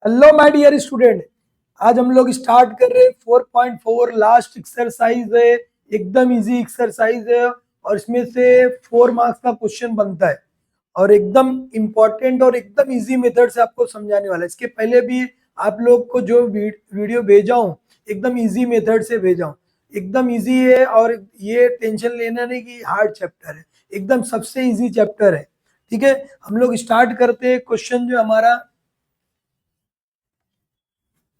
Hello my dear student. आज हम लोग स्टार्ट कर रहे हैं 4.4 लास्ट एक्सरसाइज है। एकदम इजी एक्सरसाइज है और इसमें से 4 मार्क्स का क्वेश्चन बनता है और एकदम इम्पोर्टेंट और एकदम इजी मेथड से आपको समझाने वाला है। इसके पहले भी आप लोग को जो वीडियो भेजा हूँ एकदम इजी मेथड से भेजा हूँ। एकदम इजी है और ये टेंशन लेना नहीं कि हार्ड चैप्टर है, एकदम सबसे इजी चैप्टर है। ठीक है, हम लोग स्टार्ट करते हैं। क्वेश्चन जो हमारा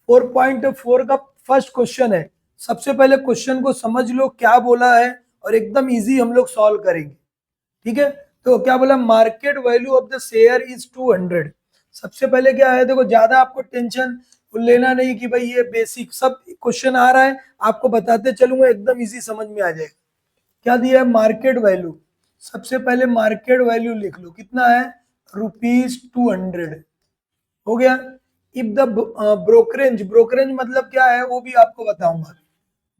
4.4 का फर्स्ट क्वेश्चन है। सबसे पहले क्वेश्चन को समझ लो क्या बोला है और एकदम इजी हम लोग सॉल्व करेंगे। ठीक है, तो क्या बोला, market value of the share is 200। सबसे पहले क्या है, देखो ज्यादा आपको टेंशन लेना नहीं कि भाई ये बेसिक सब क्वेश्चन आ रहा है, आपको बताते चलूंगा, एकदम इजी समझ में आ जाएगा। क्या दिया है, मार्केट वैल्यू। सबसे पहले मार्केट वैल्यू लिख लो, कितना है, ₹200 हो गया। इफ द ब्रोकरेंज, ब्रोकरेंज मतलब क्या है वो भी आपको बताऊंगा।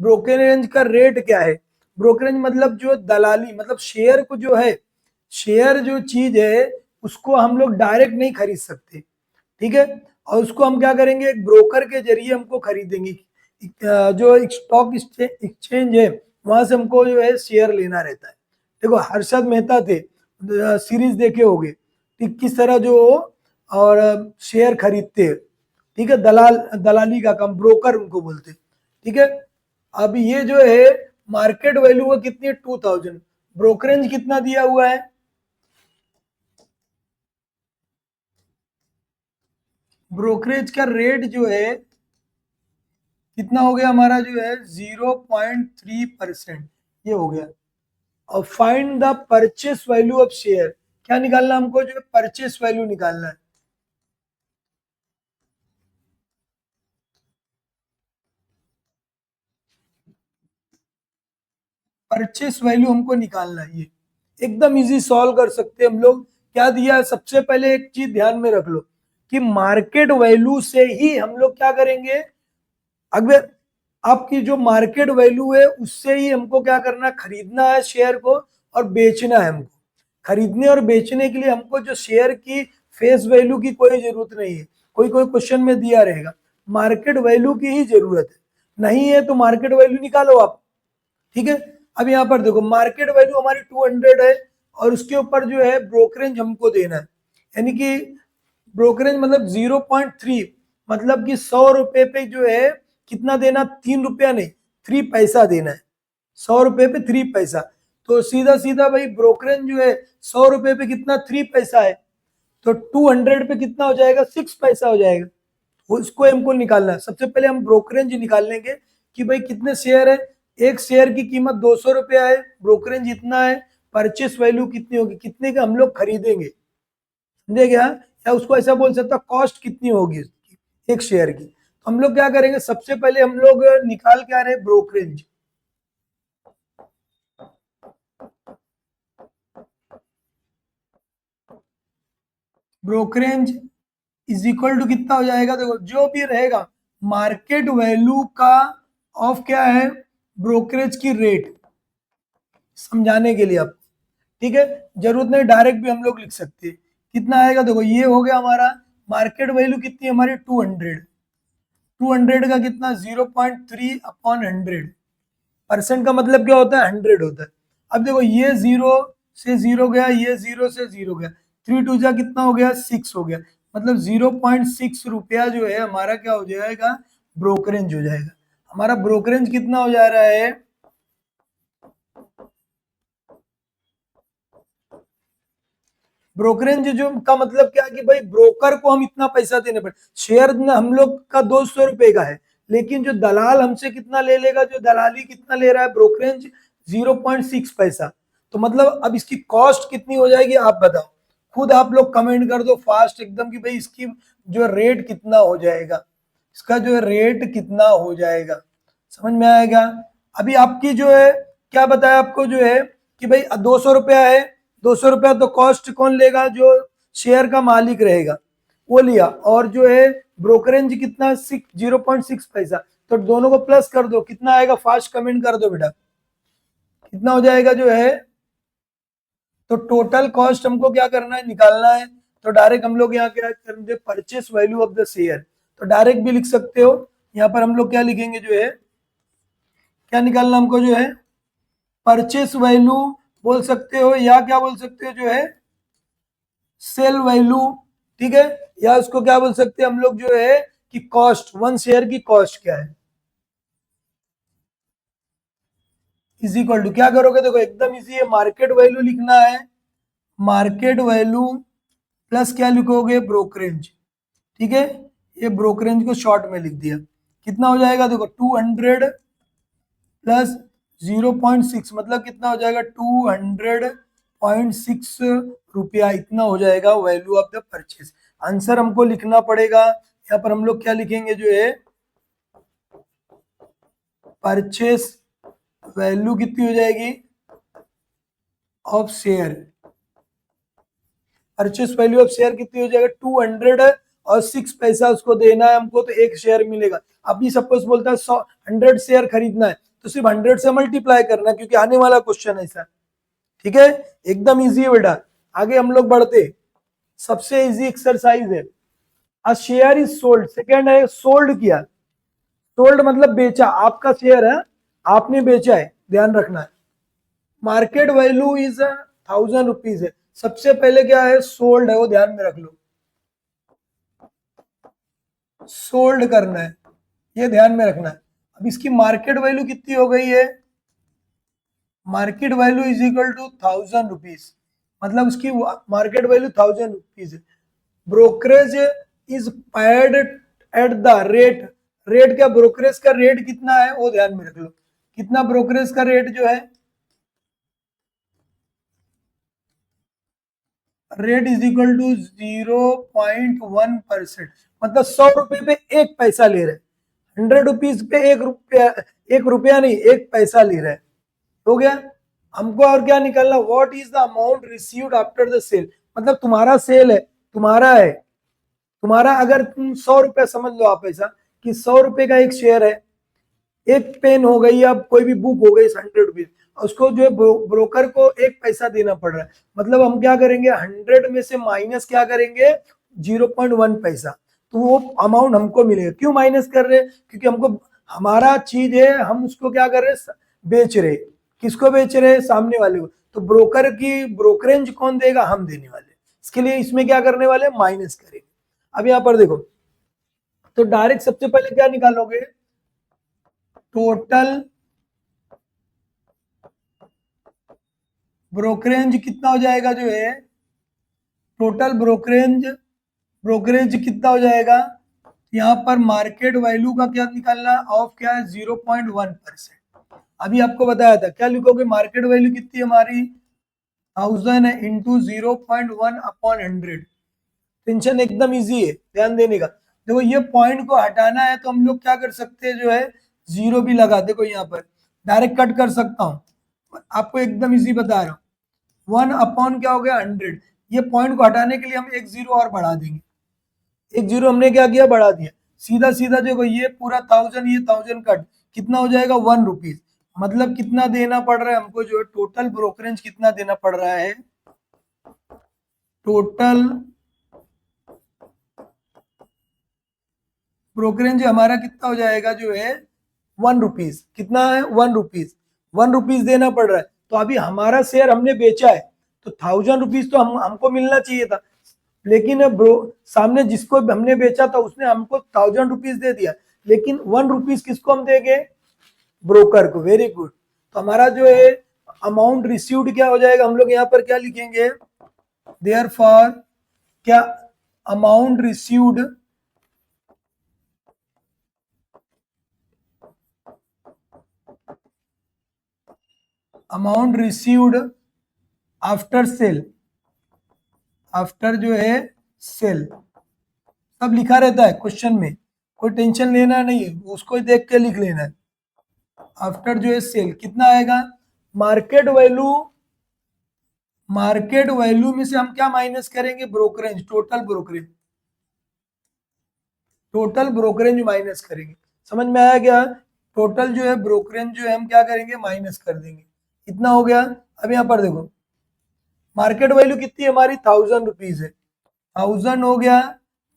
ब्रोकरेंज का रेट क्या है, ब्रोकरेंज मतलब जो दलाली, मतलब शेयर को जो है, शेयर जो चीज है उसको हम लोग डायरेक्ट नहीं खरीद सकते। ठीक है, और उसको हम क्या करेंगे, एक ब्रोकर के जरिए हमको खरीदेंगे। जो स्टॉक एक्सचेंज है वहां से हमको जो है शेयर लेना रहता है। देखो हर्षद मेहता थे, सीरीज देखे होंगे कि किस तरह जो और शेयर खरीदते हैं। ठीक है, दलाली का काम, ब्रोकर उनको बोलते हैं। ठीक है, अब ये जो है मार्केट वैल्यू वो कितनी है, 2000। ब्रोकरेज कितना दिया हुआ है, ब्रोकरेज का रेट जो है कितना हो गया हमारा, जो है 0.3%, ये हो गया। और find the purchase value of share, क्या निकालना हमको, जो परचेस वैल्यू निकालना है। परचेस वैल्यू हमको निकालना है, ये एकदम इजी सॉल्व कर सकते हैं हम लोग। क्या दिया है, सबसे पहले एक चीज ध्यान में रख लो कि मार्केट वैल्यू से ही हम लोग क्या करेंगे, अगर आपकी जो मार्केट वैल्यू है उससे ही हमको क्या करना, खरीदना है शेयर को और बेचना है हमको। खरीदने और बेचने के लिए हमको जो शेयर की फेस वैल्यू की कोई जरूरत नहीं है। कोई कोई क्वेश्चन में दिया रहेगा, मार्केट वैल्यू की ही जरूरत है, नहीं है तो मार्केट वैल्यू निकालो आप। ठीक है, अब यहाँ पर देखो मार्केट वैल्यू हमारी 200 है और उसके ऊपर जो है ब्रोकरेज हमको देना है, यानी कि ब्रोकरेज मतलब 0.3, मतलब कि 100 रुपए पे जो है कितना देना, 3 रुपया नहीं, 3 पैसा देना है। 100 रुपए पे 3 पैसा, तो सीधा सीधा भाई ब्रोकरेज जो है 100 रुपए पे कितना, 3 पैसा है, तो 200 पे कितना हो जाएगा, 6 पैसा हो जाएगा। उसको हमको निकालना है। सबसे पहले हम ब्रोकरेज निकाल लेंगे कि भाई कितने शेयर है, एक शेयर की कीमत 200 रुपया है, ब्रोकरेज इतना है, परचेस वैल्यू कितनी होगी, कितने का हम लोग खरीदेंगे, समझे क्या, या उसको ऐसा बोल सकता, कॉस्ट कितनी होगी उसकी एक शेयर की। तो हम लोग क्या करेंगे, सबसे पहले हम लोग निकाल के आ रहे हैं brokerage. Brokerage is equal to कितना हो जाएगा, देखो जो भी रहेगा मार्केट वैल्यू का ऑफ क्या है, ब्रोकरेज की रेट, समझाने के लिए आपको। ठीक है, जरूरत नहीं डायरेक्ट भी हम लोग लिख सकते हैं। कितना आएगा, देखो ये हो गया हमारा मार्केट वैल्यू कितनी है हमारी, 200। 200 का कितना, 0.3/100। परसेंट का मतलब क्या होता है, 100 होता है। अब देखो ये 0 से 0 गया, ये 0 से 0 गया, 3 2 जा कितना हो गया, 6 हो गया, मतलब 0.6 रुपया जो है हमारा क्या हो जाएगा, ब्रोकरेज हो जाएगा। हमारा ब्रोकरेज कितना हो जा रहा है, ब्रोकरेज जो का मतलब क्या है कि भाई ब्रोकर को हम इतना पैसा देने पड़े। शेयर हम लोग का 200 रुपए का है, लेकिन जो दलाल हमसे कितना ले लेगा, जो दलाली कितना ले रहा है, ब्रोकरेज 0.6 पैसा। तो मतलब अब इसकी कॉस्ट कितनी हो जाएगी आप बताओ, खुद आप लोग कमेंट कर दो फास्ट एकदम कि भाई इसकी जो रेट कितना हो जाएगा, इसका जो रेट कितना हो जाएगा, समझ में आएगा। अभी आपकी जो है क्या बताया आपको, जो है कि भाई 200 रुपया है, 200 रुपया तो कॉस्ट कौन लेगा, जो शेयर का मालिक रहेगा वो लिया, और जो है ब्रोकरेज कितना, 0.6 पैसा, तो दोनों को प्लस कर दो, कितना आएगा, फास्ट कमेंट कर दो बेटा, कितना हो जाएगा जो है। तो टोटल कॉस्ट हमको क्या करना है, निकालना है। तो डायरेक्ट हम लोग यहाँ क्या करेंगे, purchase value of the share, तो डायरेक्ट भी लिख सकते हो। यहाँ पर हम लोग क्या लिखेंगे जो है, क्या निकालना हमको जो है, परचेस वैल्यू बोल सकते हो, या क्या बोल सकते हो जो है, सेल वैल्यू, ठीक है, या उसको क्या बोल सकते हैं हम लोग जो है कि कॉस्ट, वन शेयर की कॉस्ट क्या है, इज इक्वल टू, क्या करोगे देखो एकदम इजी है, मार्केट वैल्यू लिखना है, मार्केट वैल्यू प्लस क्या लिखोगे, ब्रोकरेज, ठीक है, ये ब्रोकरेज को शॉर्ट में लिख दिया, कितना हो जाएगा देखो 200 प्लस 0.6 मतलब कितना हो जाएगा 200.6 रुपया, इतना हो जाएगा value of the purchase. Answer हमको लिखना पड़ेगा, यहाँ पर हम लोग क्या लिखेंगे जो है, परचेस वैल्यू कितनी हो जाएगी of share, purchase value of share कितनी हो जाएगा 200 और 6 पैसा उसको देना है हमको, तो एक शेयर मिलेगा। अभी सपोज बोलता है 100 शेयर खरीदना है, तो सिर्फ 100 से मल्टीप्लाई करना, क्योंकि आने वाला क्वेश्चन ऐसा, ठीक है, एकदम इजी है बेटा। आगे हम लोग बढ़ते, सबसे इजी एक्सरसाइज है, a share is sold, second है सोल्ड किया, सोल्ड मतलब बेचा, आपका शेयर है आपने बेचा है, ध्यान रखना है। मार्केट वैल्यू इज 1000 रुपीज है, सबसे पहले क्या है सोल्ड है, वो ध्यान में रख लो, सोल्ड करना है, ये ध्यान में रखना है। अब इसकी मार्केट वैल्यू कितनी हो गई है, market value is equal to 1000 rupees, मतलब उसकी मार्केट वैल्यू 1000 रुपीज है। Brokerage is paid at the rate, rate क्या, ब्रोकरेज का रेट कितना है वो ध्यान में रख लो, कितना ब्रोकरेज का रेट जो है, रेट इज इक्वल टू 0.1%, मतलब 100 रुपए पे एक पैसा ले रहे, 100 रुपीज पे एक रुपया नहीं, एक पैसा ले रहे, हो गया। हमको और क्या निकालना, what is the amount received after the sale, मतलब तुम्हारा सेल है, तुम्हारा है, तुम्हारा अगर तुम 100 रुपया समझ लो आप ऐसा कि 100 रुपए का एक शेयर है, एक पेन हो गई या कोई भी बुक हो गई 100 रुपीज, उसको जो है ब्रोकर को एक पैसा देना पड़ रहा है, मतलब हम क्या करेंगे 100 में से माइनस क्या करेंगे 0.1 पैसा, तो वो अमाउंट हमको मिलेगा। क्यों माइनस कर रहे हैं, क्योंकि हमको हमारा चीज है, हम उसको क्या कर रहे हैं बेच रहे, किसको बेच रहे हैं, सामने वाले को, तो ब्रोकर की ब्रोकरेज कौन देगा, हम देने वाले, इसके लिए इसमें क्या करने वाले माइनस करेंगे। अब यहाँ पर देखो, तो डायरेक्ट सबसे पहले क्या निकालोगे, टोटल ब्रोकरेज कितना हो जाएगा जो है, टोटल ब्रोकरेज, ब्रोकरेज कितना हो जाएगा, यहाँ पर मार्केट वैल्यू का क्या निकालना, ऑफ क्या है 0.1%। अभी आपको बताया था, क्या लिखोगे, मार्केट वैल्यू कितनी है हमारी 1000 है, इंटू 0.1 अपॉन 100, टेंशन एकदम इजी है, ध्यान देने का। देखो ये पॉइंट को हटाना है तो हम लोग क्या कर सकते हैं जो है, जीरो भी लगा, देखो यहाँ पर डायरेक्ट कट कर सकता हूँ, आपको एकदम इजी बता रहा हूँ। 1 अपॉन क्या हो गया 100, ये पॉइंट को हटाने के लिए हम एक जीरो और बढ़ा देंगे, एक जीरो हमने क्या किया बढ़ा दिया, सीधा सीधा देखो ये पूरा 1000, ये 1000 कट, कितना हो जाएगा 1 रुपीज, मतलब कितना देना पड़ रहा है हमको जो है, टोटल ब्रोकरेज कितना देना पड़ रहा है, टोटल ब्रोकरेज हमारा कितना हो जाएगा जो है 1 रुपीज, कितना है 1 रुपीज, 1 रुपीज देना पड़ रहा है। तो अभी हमारा शेयर हमने बेचा है, तो 1000 रुपीज तो हमको मिलना चाहिए था, लेकिन ब्रो सामने जिसको हमने बेचा था उसने हमको 1000 रुपीज दे दिया, लेकिन 1 रुपीज किसको हम देंगे, ब्रोकर को, वेरी गुड। तो हमारा जो है अमाउंट रिसीव्ड क्या हो जाएगा, हम लोग यहाँ पर क्या लिखेंगे, देयरफॉर क्या, amount received amount received after sale, after जो है सेल, सब लिखा रहता है क्वेश्चन में, कोई टेंशन लेना नहीं है, उसको देख के लिख लेना है। आफ्टर जो है सेल कितना आएगा, मार्केट वैल्यू, मार्केट वैल्यू में से हम क्या माइनस करेंगे, brokerage, total brokerage, total brokerage minus करेंगे, समझ में आया क्या, टोटल जो है ब्रोकरेज जो है हम क्या करेंगे माइनस कर देंगे, इतना हो गया। अब यहाँ पर देखो मार्केट वैल्यू कितनी है हमारी 1000 रुपीज है, 1000 हो गया,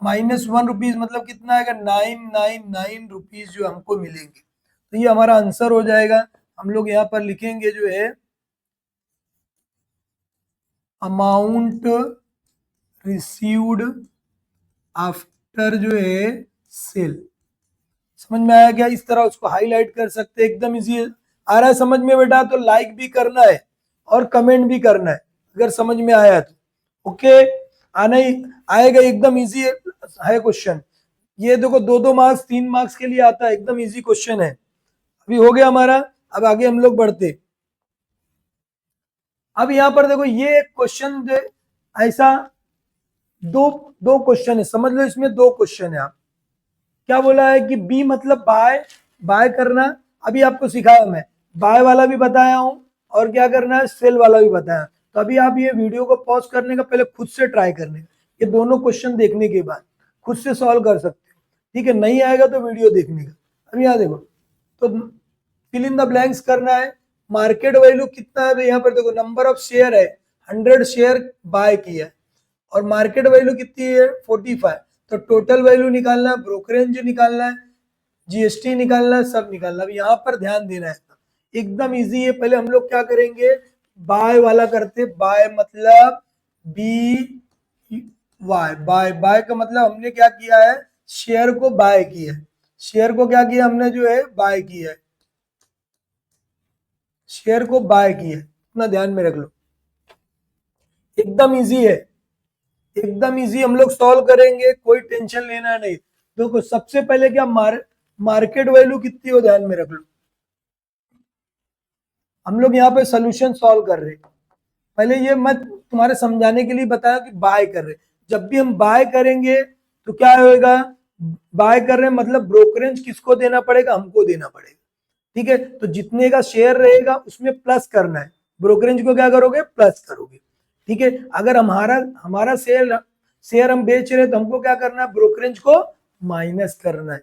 -1 रुपीज मतलब कितना आएगा, 999 रुपीज जो हमको मिलेंगे। तो ये हमारा आंसर हो जाएगा। हम लोग यहाँ पर लिखेंगे जो है अमाउंट रिसीव्ड आफ्टर जो है सेल। समझ में आया क्या? इस तरह उसको हाईलाइट कर सकते हैं, एकदम इजी आ रहा है समझ में बेटा? तो लाइक भी करना है और कमेंट भी करना है अगर समझ में आया तो। ओके, आना ही आएगा, एकदम इजी है क्वेश्चन। ये देखो 2-2 मार्क्स 3 मार्क्स के लिए आता है, एकदम इजी क्वेश्चन है। अभी हो गया हमारा, अब आगे हम लोग बढ़ते। अब यहाँ पर देखो ये क्वेश्चन ऐसा दो दो क्वेश्चन है, समझ लो इसमें 2 क्वेश्चन है। आप क्या बोला है कि बी मतलब बाय, बाय करना। अभी आपको सिखाया मैं, बाय वाला भी बताया हूं और क्या करना है, सेल वाला भी बताया। तो अभी आप ये वीडियो को पॉज करने का पहले खुद से ट्राई करने, ये दोनों क्वेश्चन देखने के बाद खुद से सॉल्व कर सकते हो, ठीक है? नहीं आएगा तो वीडियो देखने का। अभी यहाँ देखो, तो फिल इन द ब्लैंक्स करना है। मार्केट वैल्यू कितना है यहाँ पर देखो, नंबर ऑफ शेयर है, 100 शेयर बाय किया है और मार्केट वैल्यू कितनी है, 45। तो टोटल वैल्यू निकालना है, ब्रोकरेज निकालना है, जीएसटी निकालना है, सब निकालना है। यहाँ पर ध्यान देना है, एकदम इजी है। पहले हम लोग क्या करेंगे, बाय वाला करते। बाय मतलब बी वाई, बाय, बाय का मतलब हमने क्या किया है, शेयर को बाय किया है। शेयर को क्या किया हमने, जो है बाय किया है, शेयर को बाय किया है। इतना ध्यान में रख लो, एकदम इजी है, एकदम इजी। हम लोग सॉल्व करेंगे, कोई टेंशन लेना नहीं। देखो सबसे पहले क्या, मार्केट वैल्यू कितनी हो, ध्यान में रख लो। हम लोग यहाँ पे सोल्यूशन सॉल्व कर रहे हैं। पहले ये मत तुम्हारे समझाने के लिए बताया कि बाय कर रहे, जब भी हम बाय करेंगे तो क्या होगा, बाय कर रहे हैं मतलब ब्रोकरेज किसको देना पड़ेगा, हमको देना पड़ेगा, ठीक है? तो जितने का शेयर रहेगा उसमें प्लस करना है, ब्रोकरेज को क्या करोगे, प्लस करोगे, ठीक है? अगर हमारा हमारा शेयर शेयर हम बेच रहे हैं तो हमको क्या करना है, ब्रोकरेज को माइनस करना है।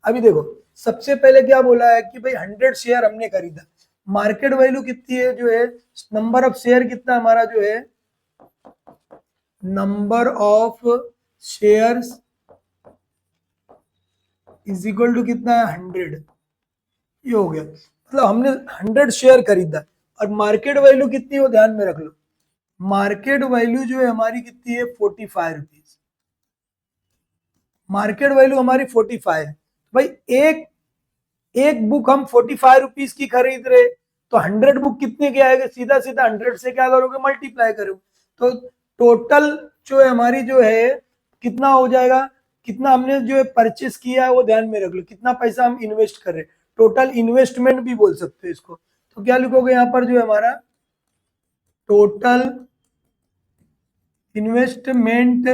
अभी देखो सबसे पहले क्या बोला है कि भाई 100 शेयर हमने खरीदा, मार्केट वैल्यू कितनी है, जो है नंबर ऑफ शेयर कितना हमारा, जो है number of shares is equal to कितना है, 100। ये हो गया, मतलब हमने 100 शेयर खरीदा और मार्केट वैल्यू कितनी हो, ध्यान में रख लो। मार्केट वैल्यू जो है हमारी कितनी है, 45 रुपीज। मार्केट वैल्यू हमारी 45 है। भाई एक एक बुक हम 45 रुपीज की खरीद रहे, तो 100 बुक कितने के आएगा, सीधा सीधा 100 से क्या करोगे, मल्टीप्लाई करोगे। तो टोटल जो है हमारी, जो है कितना हो जाएगा, कितना हमने जो है परचेस किया है वो ध्यान में रख लो, कितना पैसा हम इन्वेस्ट कर रहे हैं, टोटल इन्वेस्टमेंट भी बोल सकते हो इसको। तो क्या लिखोगे यहाँ पर, जो है हमारा total investment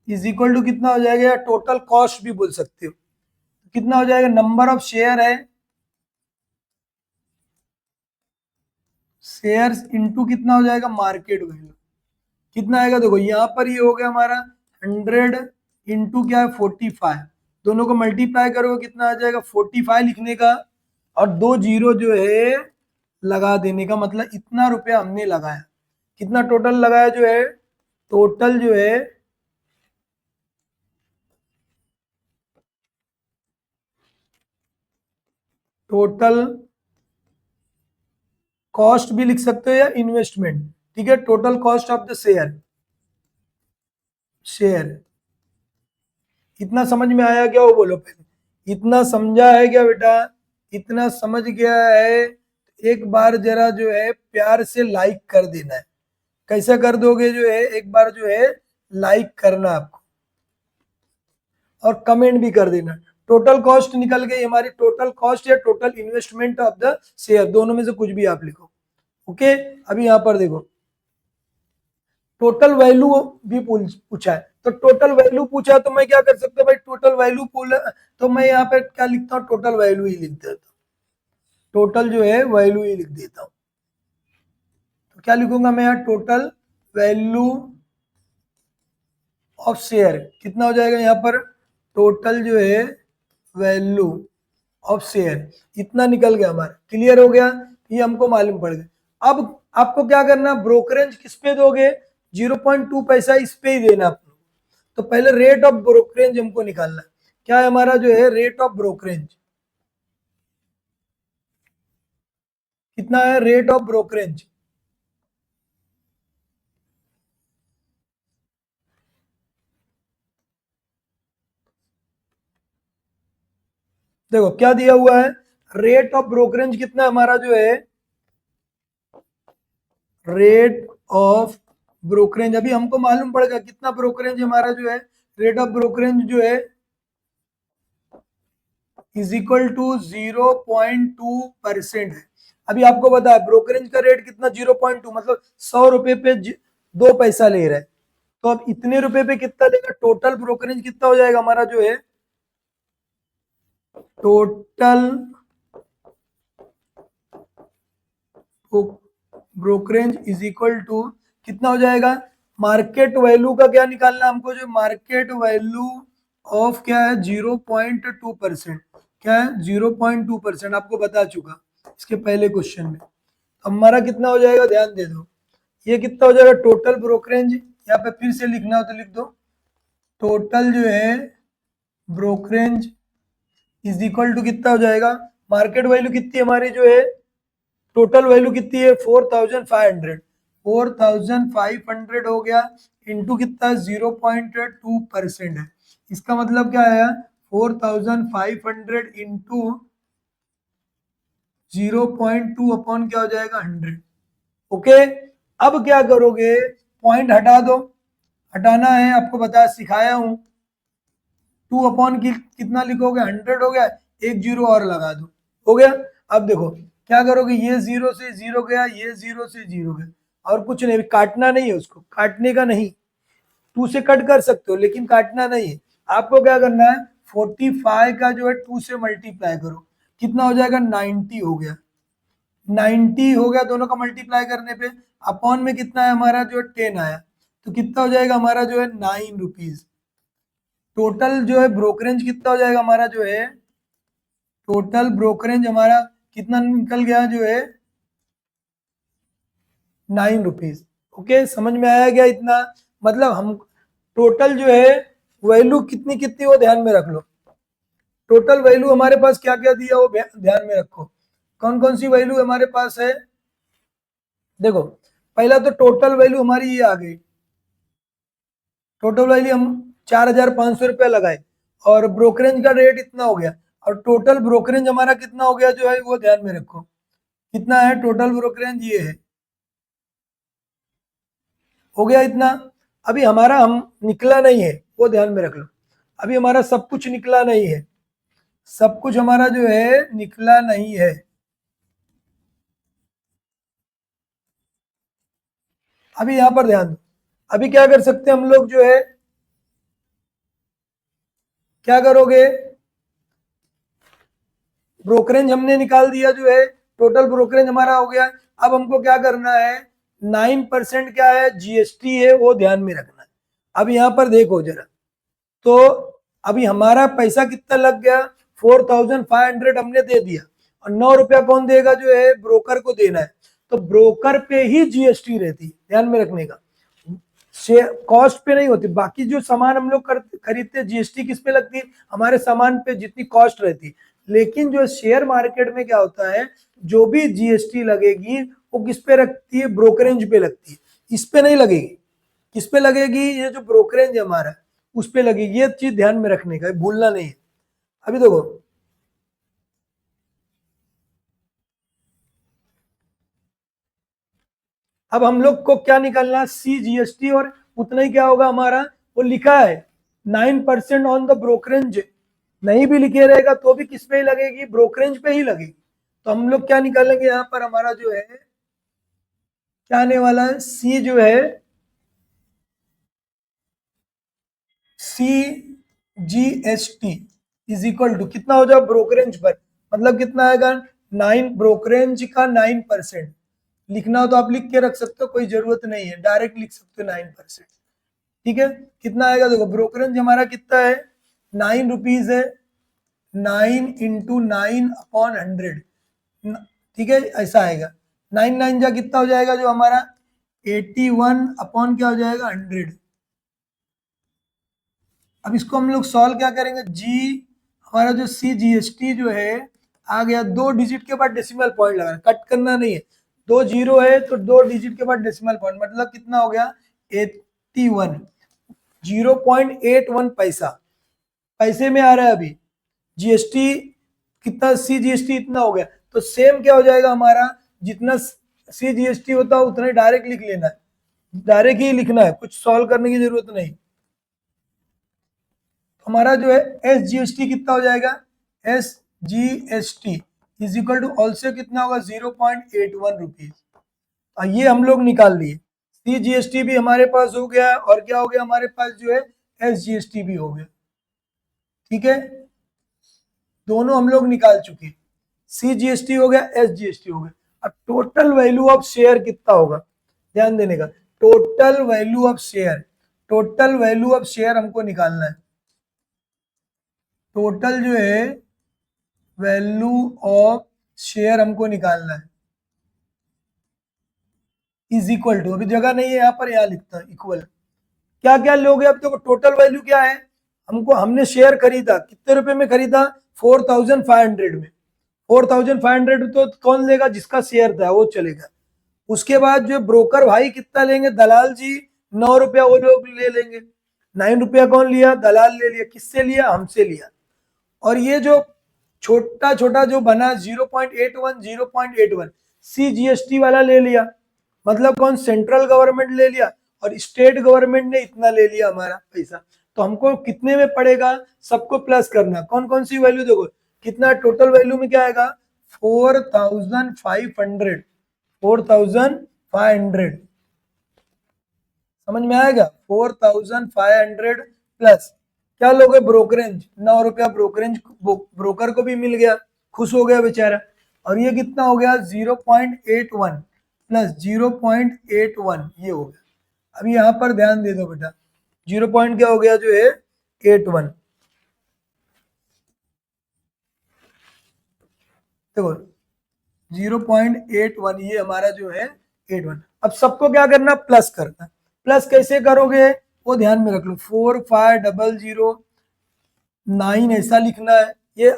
is equal to कितना हो जाएगा, या टोटल कॉस्ट भी बोल सकते हो। कितना हो जाएगा, नंबर ऑफ शेयर है, शेयर्स इनटू कितना हो जाएगा, मार्केट वैल्यू कितना आएगा। देखो यहाँ पर ये हो गया हमारा 100 इंटू क्या है, 45। दोनों को मल्टीप्लाई करोगे कितना आ जाएगा, 45 लिखने का और 2 जीरो जो है लगा देने का, मतलब इतना रुपया हमने लगाया। कितना टोटल लगाया, जो है टोटल जो है टोटल कॉस्ट भी लिख सकते हो या इन्वेस्टमेंट, ठीक है? Total cost of the share, share इतना समझ में आया क्या, वो बोलो पहले, इतना समझा है क्या बेटा? इतना समझ गया है? एक बार जरा जो है प्यार से लाइक कर देना है। कैसे कर दोगे, जो है एक बार जो है लाइक करना आपको और कमेंट भी कर देना। टोटल कॉस्ट निकल गई हमारी, टोटल कॉस्ट या total investment of the share, दोनों में से कुछ भी आप लिखो। ओके, अभी यहाँ पर देखो टोटल वैल्यू भी पूछा है, तो टोटल वैल्यू पूछा है तो मैं क्या कर सकता हूँ भाई, टोटल वैल्यू तो मैं यहाँ पे क्या लिखता हूँ, टोटल वैल्यू ही लिख देता हूँ, टोटल जो है वैल्यू ही लिख देता हूँ। तो क्या लिखूंगा मैं यहाँ, टोटल वैल्यू ऑफ शेयर कितना हो जाएगा यहाँ पर, टोटल जो है वैल्यू ऑफ शेयर इतना निकल गया हमारा। क्लियर हो गया, ये हमको मालूम पड़ गया। अब आपको क्या करना, ब्रोकरेज किस पे दोगे, 0.2 पैसा इस पे ही देना आपको, तो पहले रेट ऑफ ब्रोकरेज हमको निकालना है। क्या है हमारा जो है रेट ऑफ ब्रोकरेज, कितना है रेट ऑफ ब्रोकरेज? देखो क्या दिया हुआ है, रेट ऑफ ब्रोकरेज कितना हमारा जो है, रेट ऑफ ब्रोकरेज अभी हमको मालूम पड़ेगा कितना ब्रोकरेज हमारा जो है, रेट ऑफ ब्रोकरेज जो है इज इक्वल टू 0.2% है। अभी आपको पता है ब्रोकरेज का रेट कितना, 0.2 मतलब 100 रुपए पे 2 पैसा ले रहा है। तो अब इतने रुपए पे कितना लेगा, टोटल ब्रोकरेज कितना हो जाएगा हमारा जो है, total brokerage is equal to कितना हो जाएगा, मार्केट वैल्यू का क्या निकालना हमको, जो मार्केट वैल्यू ऑफ क्या है 0.2%, क्या है 0.2%, आपको बता चुका इसके पहले क्वेश्चन में। हमारा कितना हो जाएगा ध्यान दे दो, ये कितना हो जाएगा टोटल ब्रोकरेज, यहाँ पे फिर से लिखना हो तो लिख दो, टोटल जो है ब्रोकरेज इज इक्वल टू कितना हो जाएगा, मार्केट वैल्यू कितनी हमारी जो है, टोटल वैल्यू कितनी है 4500, 4500 हो गया इंटू कितना 0.2% है। इसका मतलब क्या आया 4500 इंटू 0.2 अपॉन क्या हो जाएगा 100। ओके, अब क्या करोगे, पॉइंट हटा दो, हटाना है आपको बता सिखाया हूं, 2 अपॉन की कितना लिखोगे 100 हो गया, एक जीरो और लगा दो, हो गया। अब देखो क्या करोगे, ये जीरो से जीरो गया, ये जीरो से जीरो गया, और कुछ नहीं, काटना नहीं है, उसको काटने का नहीं, 2 से कट कर सकते हो लेकिन काटना नहीं है। आपको क्या करना है 45 का जो है 2 से मल्टीप्लाई करो, कितना हो जाएगा 90 हो गया, 90 हो गया दोनों का मल्टीप्लाई करने पे, अपॉन में कितना है हमारा जो है 10 आया, तो कितना हो जाएगा हमारा जो है 9 रुपीज। टोटल जो है ब्रोकरेज कितना हो जाएगा हमारा जो है, टोटल ब्रोकरेज हमारा कितना निकल गया जो है 9 रुपीज। ओके, समझ में आया क्या इतना, मतलब हम टोटल जो है वैल्यू कितनी कितनी वो ध्यान में रख लो, टोटल वैल्यू हमारे पास क्या क्या दिया वो ध्यान में रखो, कौन कौन सी वैल्यू हमारे पास है। देखो पहला तो टोटल वैल्यू हमारी ये आ गई, टोटल वैल्यू हम 4500 रुपया लगाए और ब्रोकरेज का रेट इतना हो गया, और टोटल ब्रोकरेज हमारा कितना हो गया जो है वो ध्यान में रखो, कितना है टोटल ब्रोकरेज ये है, हो गया इतना। अभी हमारा हम निकला नहीं है वो ध्यान में रख लो, अभी हमारा सब कुछ निकला नहीं है, सब कुछ हमारा जो है निकला नहीं है। अभी यहां पर ध्यान दो, अभी क्या कर सकते हैं हम लोग जो है, क्या करोगे, ब्रोकरेज हमने निकाल दिया जो है, टोटल ब्रोकरेज हमारा हो गया। अब हमको क्या करना है, 9% क्या है जीएसटी है वो ध्यान में रखना है। अब यहाँ पर देखो जरा, तो अभी हमारा पैसा कितना लग गया 4500 हमने दे दिया, और 9 रुपया कौन देगा जो है ब्रोकर को देना है, तो ब्रोकर पे ही जीएसटी रहती है, ध्यान में रखने का, शेयर कॉस्ट पे नहीं होती। बाकी जो सामान हम लोग खरीदते हैं जीएसटी किस पे लगती है, हमारे सामान पे जितनी कॉस्ट रहती है, लेकिन जो शेयर मार्केट में क्या होता है, जो भी जीएसटी लगेगी वो किस पे लगती है, ब्रोकरेज पे लगती है, इस पे नहीं लगेगी। किस पे लगेगी, ये जो ब्रोकरेज है हमारा उस पे लगेगी, ये चीज ध्यान में रखने का, भूलना नहीं है। अभी देखो अब हम लोग को क्या निकालना है, सी जीएसटी, और उतना ही क्या होगा हमारा, वो लिखा है 9% ऑन द ब्रोकरेज, नहीं भी लिखे रहेगा तो भी किस पे ही लगेगी, ब्रोकरेज पे ही लगेगी। तो हम लोग क्या निकालेंगे यहाँ पर, हमारा जो है क्या आने वाला है, सी जो है C GST is equal to कितना हो जाए ब्रोकरेज पर, मतलब कितना आएगा 9, ब्रोकरेज का 9%, लिखना हो तो आप लिख के रख सकते हो, कोई जरूरत नहीं है, डायरेक्ट लिख सकते हो 9%। ठीक है, कितना आएगा देखो, ब्रोकरेज हमारा कितना है 9 रुपीज है, 9 × 9 अपॉन 100, ठीक है ऐसा आएगा, 9 9 जा कितना हो जाएगा जो हमारा 81 अपॉन क्या हो जाएगा 100, अब इसको हम लोग सॉल्व क्या करेंगे, जी हमारा जो CGST जो है आ गया, 2 डिजिट के बाद डेसिमल पॉइंट लगाना, कट करना नहीं है, 2 जीरो है तो 2 डिजिट के बाद डेसिमल पॉइंट, मतलब कितना हो गया 81, 0.81 पैसा, पैसे में आ रहा है अभी, जीएसटी कितना, CGST इतना हो गया, तो सेम क्या हो जाएगा हमारा, जितना CGST होता है उतना डायरेक्ट लिख लेना है, डायरेक्ट ही लिखना है, कुछ सॉल्व करने की जरूरत नहीं। हमारा जो है SGST कितना हो जाएगा, SGST is equal to also कितना होगा 0.81 रुपीज, ये हम लोग निकाल लिए, CGST भी हमारे पास हो गया, और क्या हो गया हमारे पास जो है SGST भी हो गया, ठीक है, दोनों हम लोग निकाल चुके, CGST हो गया, SGST हो गया। अब टोटल वैल्यू ऑफ शेयर कितना होगा, ध्यान देने का, total value of share, total value of share हमको निकालना है, टोटल जो है वैल्यू ऑफ शेयर हमको निकालना है, इज इक्वल टू, अभी जगह नहीं है यहाँ पर, यहाँ लिखता है इक्वल, क्या क्या लोगे, अब देखो टोटल वैल्यू क्या है, हमको, हमने शेयर खरीदा कितने रुपए में खरीदा, 4500 में, 4500 तो कौन लेगा, जिसका शेयर था वो चलेगा, उसके बाद जो ब्रोकर भाई कितना लेंगे, दलाल जी 9 रुपया वो लोग ले लेंगे, 9 रुपया कौन लिया, दलाल ले लिया, किससे लिया, हमसे लिया, और ये जो छोटा छोटा जो बना 0.81 0.81 CGST वाला ले लिया, मतलब कौन, सेंट्रल गवर्नमेंट ले लिया, और स्टेट गवर्नमेंट ने इतना ले लिया हमारा पैसा, तो हमको कितने में पड़ेगा, सबको प्लस करना, कौन कौन सी वैल्यू देखो, कितना टोटल वैल्यू में क्या आएगा, 4500, 4500 समझ में आएगा, 4500 प्लस क्या लोगे, ब्रोकरेंज 9 रुपया, ब्रोकरेंज ब्रोकर को भी मिल गया, खुश हो गया बेचारा, और ये कितना हो गया 0.81 प्लस 0.81 ये हो गया, अभी यहाँ पर ध्यान दे दो बेटा, 0 पॉइंट क्या हो गया जो है 81, देखो 0.81 ये हमारा जो है 81, अब सबको क्या करना, प्लस करना, प्लस कैसे करोगे वो ध्यान में रख लो, 450009 ऐसा लिखना है, ये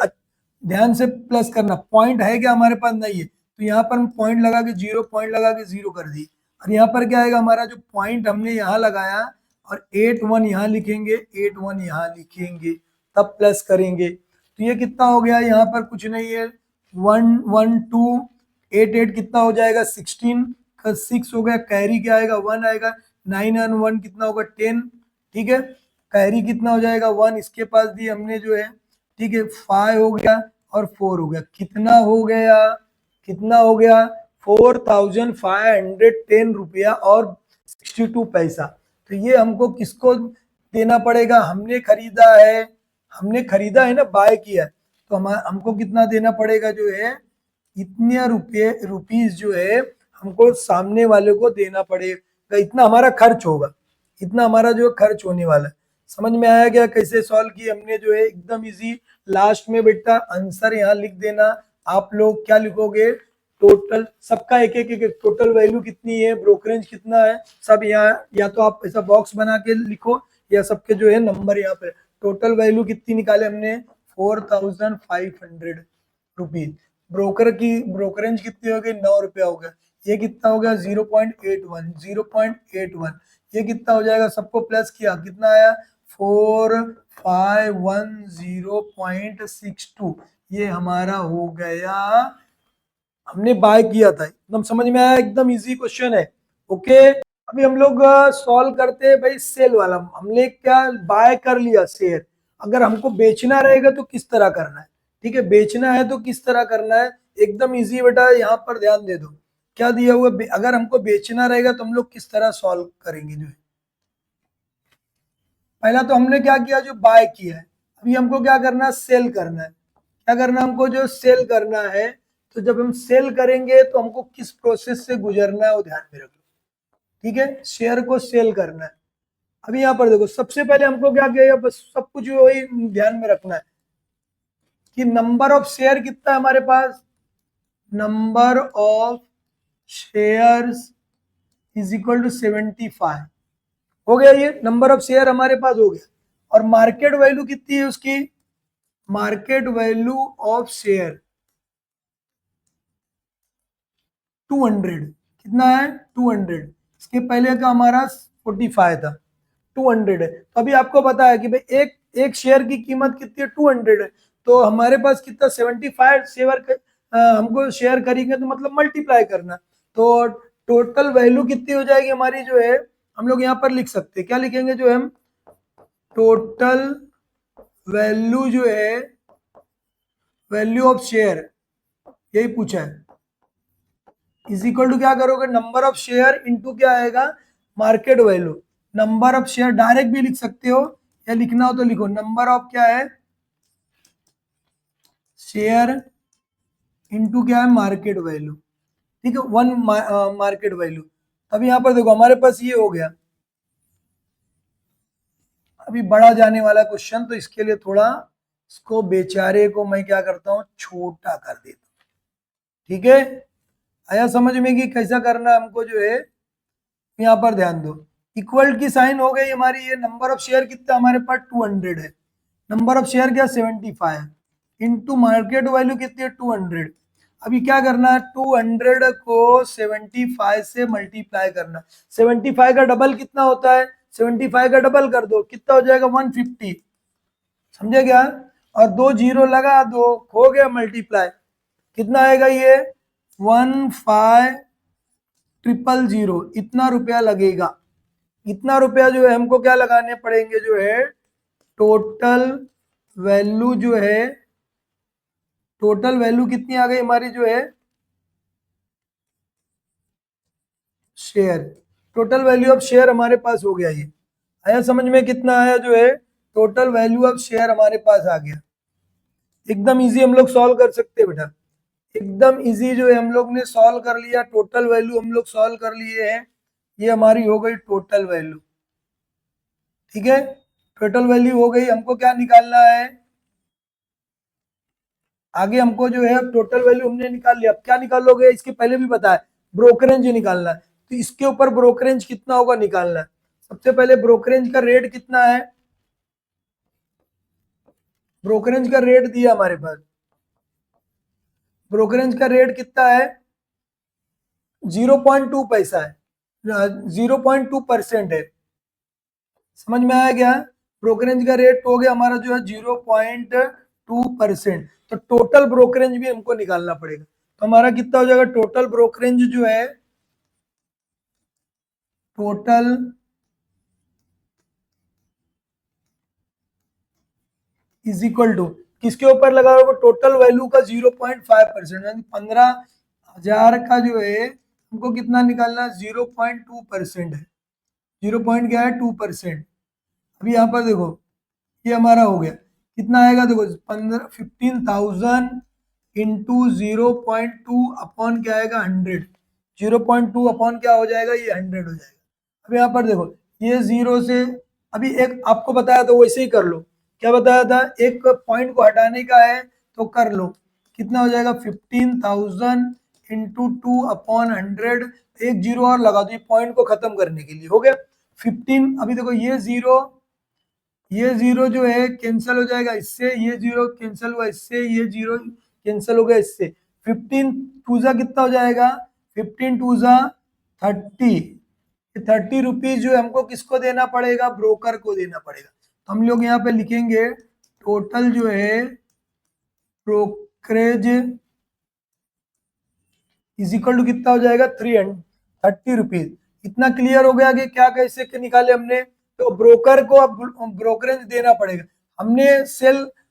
ध्यान से प्लस करना, पॉइंट है क्या हमारे पास नहीं है, तो यहाँ पर हम पॉइंट लगा के 0 पॉइंट लगा के 0 कर दी, और यहाँ पर क्या आएगा हमारा, जो पॉइंट हमने यहाँ लगाया और 81 यहाँ लिखेंगे, 81 यहाँ लिखेंगे, तब प्लस करेंगे, तो ये कितना हो गया, यहाँ पर कुछ नहीं है, 11288 कितना हो जाएगा 16 का 6 हो गया, कैरी क्या आएगा 1 आएगा, 9 और 1 कितना होगा 10, ठीक है, कैरी कितना हो जाएगा 1, इसके पास भी हमने जो है, ठीक है, 5 हो गया और 4 हो गया, कितना हो गया, कितना हो गया 4510 रुपया और 62 पैसा, तो ये हमको किसको देना पड़ेगा, हमने खरीदा है ना, बाय किया है, तो हमको कितना देना पड़ेगा जो है, इतने रुपीज जो है हमको सामने वाले को देना पड़ेगा, इतना हमारा खर्च होगा, इतना हमारा जो खर्च होने वाला है, समझ में आया क्या कैसे सॉल्व किया हमने जो है, एकदम इजी, लास्ट में बेटा आंसर यहाँ लिख देना, आप लोग क्या लिखोगे, टोटल सबका एक एक टोटल वैल्यू कितनी है, ब्रोकरेज कितना है, सब यहाँ, या तो आप ऐसा बॉक्स बना के लिखो, या सबके जो है नंबर यहाँ पे, टोटल वैल्यू कितनी निकाले हमने 4500 रुपीज, ब्रोकर की ब्रोकरेज कितनी हो गई 9 रुपया हो गया, ये कितना हो गया 0.81 0.81, ये कितना हो जाएगा, सबको प्लस किया कितना आया 4510.62, ये हमारा हो गया, हमने बाय किया था, एकदम समझ में आया, एकदम इजी क्वेश्चन है, ओके। अभी हम लोग सॉल्व करते हैं भाई सेल वाला, हमने क्या बाय कर लिया शेयर, अगर हमको बेचना रहेगा तो किस तरह करना है, ठीक है, बेचना है तो किस तरह करना है, एकदम इजी बेटा, यहाँ पर ध्यान दे दो, क्या दिया हुआ, अगर हमको बेचना रहेगा तो हम लोग किस तरह सॉल्व करेंगे जो है, पहला तो हमने क्या किया, जो बाय किया है, अभी हमको क्या करना है, सेल करना है, क्या करना हमको, जो सेल करना है, तो जब हम सेल करेंगे तो हमको किस प्रोसेस से गुजरना है वो ध्यान में रखो, ठीक है, शेयर को सेल करना है, अभी यहाँ पर देखो सबसे पहले हमको क्या किया, बस सब कुछ वही ध्यान में रखना है कि नंबर ऑफ शेयर कितना है हमारे पास, number of shares is equal to 75, हो गया, ये नंबर ऑफ शेयर हमारे पास हो गया, और मार्केट वैल्यू कितनी है उसकी, मार्केट वैल्यू ऑफ शेयर 200, कितना है 200, इसके पहले का हमारा 45 था, 200 है। तो अभी आपको पता है कि भाई एक एक शेयर की कीमत कितनी है 200 है, तो हमारे पास कितना 75 शेयर हमको शेयर करेंगे तो मतलब मल्टीप्लाई करना, तो टोटल वैल्यू कितनी हो जाएगी हमारी जो है, हम लोग यहाँ पर लिख सकते हैं, क्या लिखेंगे जो है हम, टोटल वैल्यू जो है, वैल्यू ऑफ शेयर, यही पूछा है, इज इक्वल टू क्या करोगे, नंबर ऑफ शेयर इनटू क्या आएगा, market value. Number of share direct भी लिख सकते हो, या लिखना हो तो लिखो नंबर ऑफ क्या है, शेयर इनटू क्या है, मार्केट वैल्यू। ठीक है, वन मार्केट वैल्यू। अब यहाँ पर देखो हमारे पास ये हो गया, अभी बड़ा जाने वाला क्वेश्चन, तो इसके लिए थोड़ा इसको बेचारे को मैं क्या करता हूँ, छोटा कर देता हूँ। ठीक है, आया समझ में कि कैसा करना है हमको जो है, यहाँ पर ध्यान दो, इक्वल की साइन हो गई हमारी, ये नंबर ऑफ शेयर कितना हमारे पास 200 है, नंबर ऑफ शेयर क्या 75 इंटू मार्केट वैल्यू कितनी है 200। अभी क्या करना है, 200 को 75 से मल्टीप्लाई करना, 75 का डबल कितना होता है, 75 का डबल कर दो, कितना हो जाएगा 150, समझे क्या, और दो जीरो लगा दो, हो गया मल्टीप्लाई, कितना आएगा ये 15,000, इतना रुपया लगेगा। इतना रुपया जो है हमको क्या लगाने पड़ेंगे जो है, टोटल वैल्यू जो है, टोटल वैल्यू कितनी आ गई हमारी जो है, share, total value of share हमारे पास हो गया, ये आया समझ में, कितना आया जो है, टोटल वैल्यू ऑफ शेयर हमारे पास आ गया। एकदम इजी हम लोग सॉल्व कर सकते हैं बेटा, एकदम इजी जो है हम लोग ने सॉल्व कर लिया, टोटल वैल्यू हम लोग सॉल्व कर लिए हैं, ये हमारी हो गई टोटल वैल्यू। ठीक है, टोटल वैल्यू हो गई, हमको क्या निकालना है, आगे हमको जो है टोटल वैल्यू हमने निकाल लिया, अब क्या निकालोगे, इसके पहले भी बताया ब्रोकरेंज निकालना है, तो इसके ऊपर ब्रोकरेंज कितना होगा निकालना है। सबसे पहले ब्रोकरेंज का रेट कितना है, ब्रोकरेंज का रेट दिया हमारे पास, ब्रोकरेंज का रेट कितना है 0.2 पैसा है, 0.2% है, समझ में आया क्या, ब्रोकरेंज का रेट हो गया हमारा जो है 0.2%, तो टोटल ब्रोकरेंज भी हमको निकालना पड़ेगा, तो हमारा कितना हो जाएगा टोटल ब्रोकरेंज जो है, टोटल इज इक्वल टू किसके ऊपर लगा होगा, टोटल वैल्यू का 0.5%, यानी 15,000 का जो है हमको कितना निकालना, 0.2% है, 0 पॉइंट क्या है 2%। अभी यहाँ पर देखो ये हमारा हो गया, कितना आएगा देखो 15,000 इंटू 0.2 अपॉन क्या आएगा 100, 0.2 अपॉन क्या हो जाएगा, ये 100 हो जाएगा। अब यहाँ पर देखो ये जीरो से, अभी एक आपको बताया था वैसे ही कर लो, क्या बताया था, एक पॉइंट को हटाने का है तो कर लो, कितना हो जाएगा 15,000 इंटू 2 अपॉन 100, एक जीरो और लगा दो, ये पॉइंट को खत्म करने के लिए हो गया 15। अभी देखो ये जीरो जो है कैंसिल हो जाएगा इससे, ये जीरो कैंसिल हुआ इससे, ये जीरो कैंसिल हो गया इससे, 15 टूजा कितना हो जाएगा, 15 टूजा 30, 30 रुपीज जो है हमको किसको देना पड़ेगा, ब्रोकर को देना पड़ेगा। तो हम लोग यहाँ पे लिखेंगे टोटल जो है ब्रोकरेज इज इक्वल टू कितना हो जाएगा 330 रुपीज। इतना क्लियर हो गया कि क्या कैसे के निकाले हमने, तो ब्रोकर को अब ब्रोकरेज देना पड़ेगा,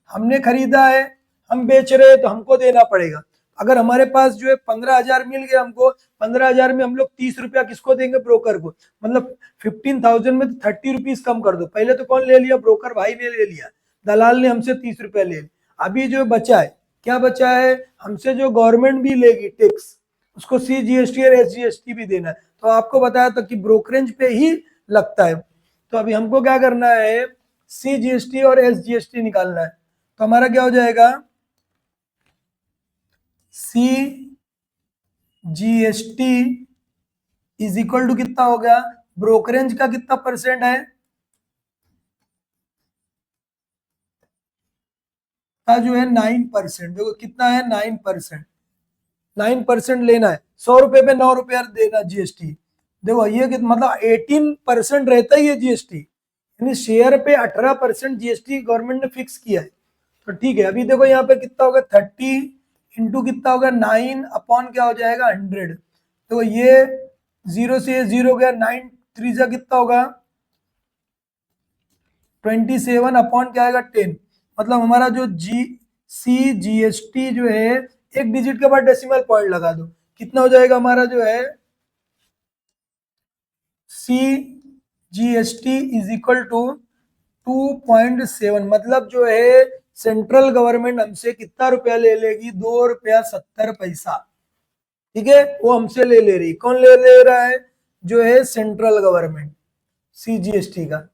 हमने खरीदा है, हम बेच रहे हैं तो हमको देना पड़ेगा। अगर हमारे पास जो है 15,000 मिल गया हमको, 15,000 में हम लोग 30 रुपया किसको देंगे, ब्रोकर को, मतलब 15,000 में 30 रुपीज कम कर दो, पहले तो कौन ले लिया, ब्रोकर भाई ने ले लिया, दलाल ने हमसे 30 रुपया ले लिया। अभी जो बचा है, क्या बचा है, हमसे जो गवर्नमेंट भी लेगी टैक्स, उसको CGST और SGST भी देना है, तो आपको बताया था कि ब्रोकरेज पे ही लगता है। तो अभी हमको क्या करना है, CGST और SGST निकालना है, तो हमारा क्या हो जाएगा, CGST इज इक्वल टू कितना हो गया, ब्रोकरेज का कितना परसेंट है, का जो है 9%, देखो कितना है 9%, 9% लेना है, 100 रुपए पे 9 रुपया देना जीएसटी। देखो ये मतलब 18% रहता ही है जीएसटी, यानी शेयर पे 18% जीएसटी गवर्नमेंट ने फिक्स किया है। तो ठीक है, अभी देखो यहाँ पे कितना होगा 30 इंटू कितना होगा 9 अपॉन क्या हो जाएगा 100। तो ये 0 से 0 गया, 9 3 कितना होगा 27 अपॉन क्या आएगा 10। मतलब हमारा जो जीएसटी जो है, एक डिजिट के बाद डेसिमल पॉइंट लगा दो, कितना हो जाएगा हमारा जो है C GST is equal to 2.7। मतलब जो है सेंट्रल गवर्नमेंट हमसे कितना रुपया ले लेगी, 2 रुपया 70 पैसा। ठीक है, वो हमसे ले रही, कौन ले रहा है, जो है सेंट्रल गवर्नमेंट, सीजीएसटी का।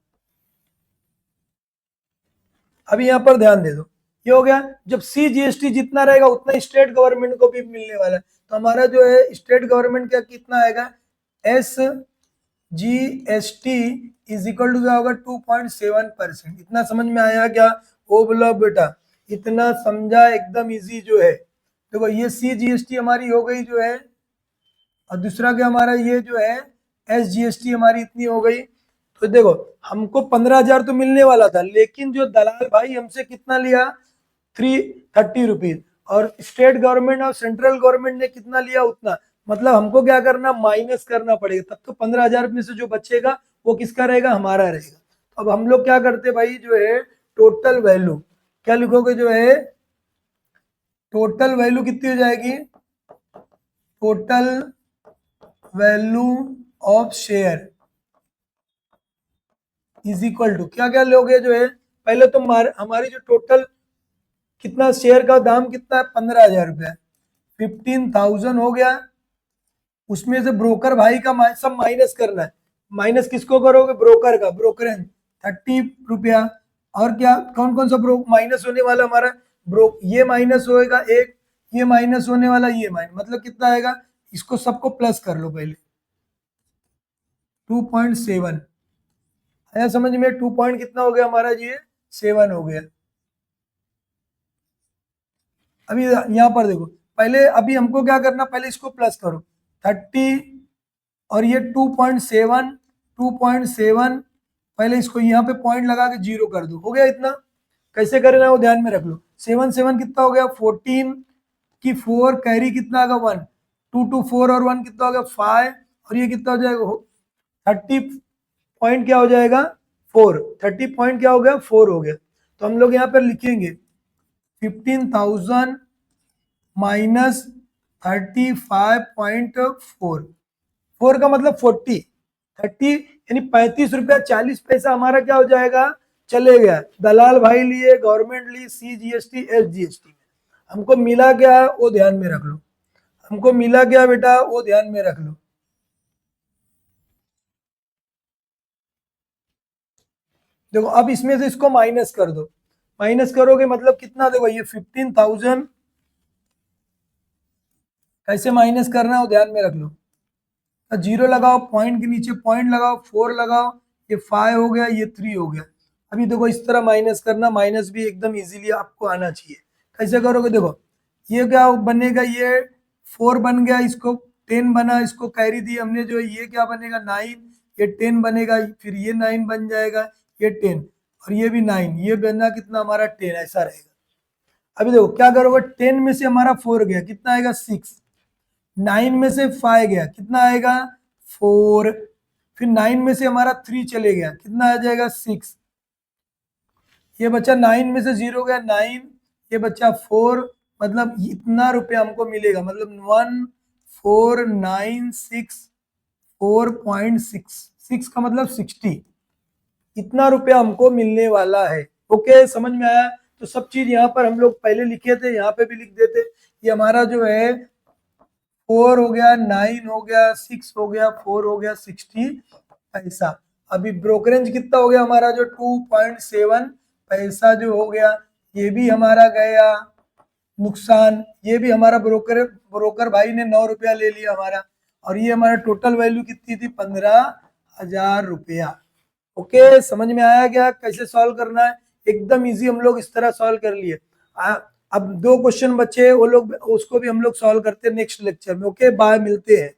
अभी यहां पर ध्यान दे दो, ये हो गया। जब सीजीएसटी जितना रहेगा उतना स्टेट गवर्नमेंट को भी मिलने वाला है, तो हमारा जो है स्टेट गवर्नमेंट का कितना आएगा, S GST is equal to क्या होगा 2.7%। इतना समझ में आया क्या, ओ बोलो बेटा, इतना समझा, एकदम इजी जो है। देखो ये सीजीएसटी हमारी हो गई जो है, और दूसरा क्या हमारा ये जो है एसजीएसटी हमारी इतनी हो गई। तो देखो हमको 15,000 तो मिलने वाला था, लेकिन जो दलाल भाई हमसे कितना लिया 330 रुपीज, और स्टेट गवर्नमेंट और सेंट्रल गवर्नमेंट ने कितना लिया उतना। मतलब हमको क्या करना, माइनस करना पड़ेगा, तब तो 15,000 में से जो बचेगा वो किसका रहेगा, हमारा रहेगा। तो अब हम लोग क्या करते भाई, जो है टोटल वैल्यू क्या लिखोगे, जो है टोटल वैल्यू कितनी हो जाएगी, total value of share is equal to क्या क्या लोगे, जो है पहले तो हमारी जो टोटल कितना शेयर का दाम कितना है 15,000 रुपया, 15,000 हो गया। उसमें से ब्रोकर भाई का सब माइनस करना है, माइनस किसको करोगे, ब्रोकर का, ब्रोकरेज 30 रुपया। और क्या कौन कौन सा माइनस होने वाला हमारा, ये माइनस होएगा एक, ये माइनस होने वाला, ये माइनस, मतलब कितना आएगा, इसको सबको प्लस कर लो पहले, 2.7 आया समझ में, 2 पॉइंट कितना हो गया हमारा जी, 7 हो गया। अभी यहाँ पर देखो, पहले अभी हमको क्या करना, पहले इसको प्लस करो 30 और ये 2.7, 2.7, पहले इसको यहाँ पे पॉइंट लगा के 0 कर दो, हो गया इतना। कैसे करना है वो ध्यान में रख लो, 7 7 कितना हो गया 14 की 4 कैरी कितना आएगा 1, 2 2 4 और 1 कितना हो गया 5, और ये कितना हो जाएगा 30 पॉइंट क्या हो जाएगा 4, 30 पॉइंट क्या हो गया 4 हो गया। तो हम लोग यहाँ पर लिखेंगे 15,000 माइनस 35.4, 4 का मतलब 40, 30 यानी 35 रुपया 40 पैसा हमारा क्या हो जाएगा, चले गया। दलाल भाई लिए, गवर्नमेंट ली, सीजीएसटी एसजीएसटी में हमको मिला क्या, वो ध्यान में रख लो, हमको मिला क्या बेटा, वो ध्यान में रख लो। देखो अब इसमें से इसको माइनस कर दो, माइनस करोगे मतलब कितना, देखो ये 15,000 कैसे माइनस करना है वो ध्यान में रख लो। 0 लगाओ, पॉइंट के नीचे पॉइंट लगाओ, 4 लगाओ, ये 5 हो गया, ये 3 हो गया। अभी देखो इस तरह माइनस करना, माइनस भी एकदम इजीली आपको आना चाहिए। कैसे करोगे, देखो ये क्या बनेगा, ये 4 बन गया, इसको 10 बना, इसको कैरी दी हमने, जो ये क्या बनेगा 9, ये 10 बनेगा, फिर ये 9 बन जाएगा, ये 10, और ये भी 9, ये बना कितना हमारा 10, ऐसा रहेगा। अभी देखो क्या करोगे, 10 में से हमारा 4 गया, कितना आएगा 6, 9 में से 5 गया, कितना आएगा 4, फिर 9 में से हमारा 3 चले गया, कितना आ जाएगा 6, ये बच्चा 9 में से 0 गया 9, ये बच्चा 4, मतलब इतना रुपया हमको मिलेगा, मतलब 1496.4.6 का मतलब 60, इतना रुपया हमको मिलने वाला है। ओके, समझ में आया। तो सब चीज यहाँ पर हम लोग पहले लिखे थे, यहाँ पे भी लिख देते। ये हमारा जो है 4 हो गया, 9 हो गया, 6 हो गया, 4 हो गया, 60 पैसा। अभी ब्रोकरेज कितना हो गया हमारा, जो 2.7 पैसा जो हो गया, ये भी हमारा गया नुकसान। ये भी हमारा ब्रोकर भाई ने 9 रुपया ले लिया हमारा, और ये हमारा टोटल वैल्यू कितनी थी 15,000 रुपया। ओके, समझ में आया क्या कैसे सॉल्व करना है, एकदम इजी हम लोग इस तरह सॉल्व कर लिए। अब 2 क्वेश्चन बचे, वो लोग उसको भी हम लोग सॉल्व करते हैं नेक्स्ट लेक्चर में। ओके, बाय, मिलते हैं।